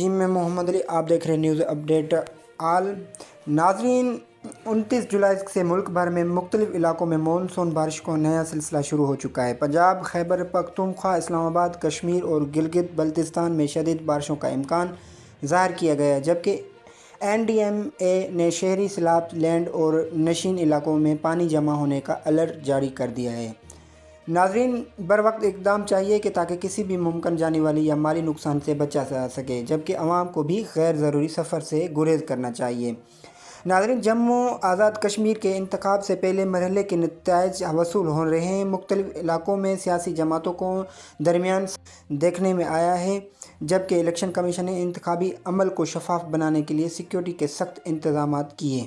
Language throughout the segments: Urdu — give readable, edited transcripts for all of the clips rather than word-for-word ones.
جی میں محمد علی، آپ دیکھ رہے ہیں نیوز اپڈیٹ آل۔ ناظرین، 29 جولائی سے ملک بھر میں مختلف علاقوں میں مانسون بارش کا نیا سلسلہ شروع ہو چکا ہے۔ پنجاب، خیبر پختونخوا، اسلام آباد، کشمیر اور گلگت بلتستان میں شدید بارشوں کا امکان ظاہر کیا گیا ہے، جبکہ NDMA نے شہری سیلاب لینڈ اور نشین علاقوں میں پانی جمع ہونے کا الرٹ جاری کر دیا ہے۔ ناظرین، بروقت اقدام چاہیے کہ تاکہ کسی بھی ممکن جانی والی یا مالی نقصان سے بچا جا سکے، جبکہ عوام کو بھی غیر ضروری سفر سے گریز کرنا چاہیے۔ ناظرین، جموں آزاد کشمیر کے انتخاب سے پہلے مرحلے کے نتائج وصول ہو رہے ہیں۔ مختلف علاقوں میں سیاسی جماعتوں کو درمیان دیکھنے میں آیا ہے، جبکہ الیکشن کمیشن نے انتخابی عمل کو شفاف بنانے کے لیے سیکیورٹی کے سخت انتظامات کیے۔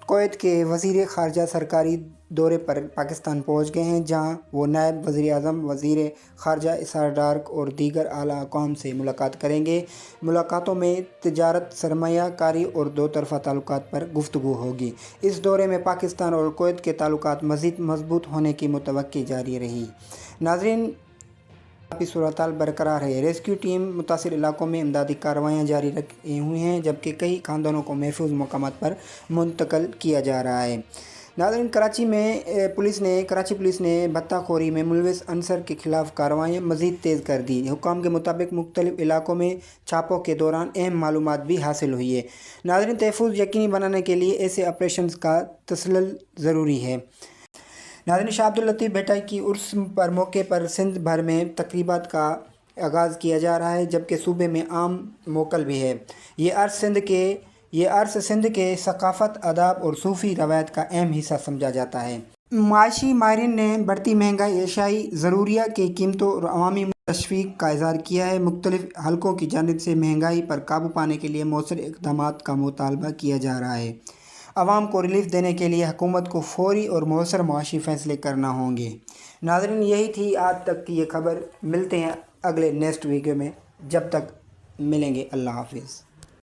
کویت کے وزیر خارجہ سرکاری دورے پر پاکستان پہنچ گئے ہیں، جہاں وہ نائب وزیر اعظم، وزیر خارجہ اسرار ڈار اور دیگر اعلیٰ حکام سے ملاقات کریں گے۔ ملاقاتوں میں تجارت، سرمایہ کاری اور دو طرفہ تعلقات پر گفتگو ہوگی۔ اس دورے میں پاکستان اور کویت کے تعلقات مزید مضبوط ہونے کی توقع جاری رہی۔ ناظرین، آبی صورتحال برقرار ہے۔ ریسکیو ٹیم متاثرہ علاقوں میں امدادی کارروائیاں جاری رکھی ہوئی ہیں، جبکہ کئی خاندانوں کو محفوظ مقامات پر منتقل کیا جا رہا ہے۔ ناظرین، کراچی پولیس نے بھتہ خوری میں ملوث عنصر کے خلاف کارروائیاں مزید تیز کر دی۔ حکام کے مطابق مختلف علاقوں میں چھاپوں کے دوران اہم معلومات بھی حاصل ہوئی ہیں۔ ناظرین، تحفظ یقینی بنانے کے لیے ایسے آپریشنز کا تسلسل ضروری ہے۔ ناظرین، شاہ عبداللطیف بھٹائی کی عرس پر موقع پر سندھ بھر میں تقریبات کا آغاز کیا جا رہا ہے، جبکہ صوبے میں عام موکل بھی ہے۔ یہ عرس سندھ کے ثقافت، آداب اور صوفی روایات کا اہم حصہ سمجھا جاتا ہے۔ معاشی ماہرین نے بڑھتی مہنگائی، اشیائی ضروریات کی قیمتوں اور عوامی تشویش کا اظہار کیا ہے۔ مختلف حلقوں کی جانب سے مہنگائی پر قابو پانے کے لیے مؤثر اقدامات کا مطالبہ کیا جا رہا ہے۔ عوام کو ریلیف دینے کے لیے حکومت کو فوری اور مؤثر معاشی فیصلے کرنا ہوں گے۔ ناظرین، یہی تھی آج تک کی یہ خبر۔ ملتے ہیں اگلے نیکسٹ ویڈیو میں، جب تک ملیں گے، اللہ حافظ۔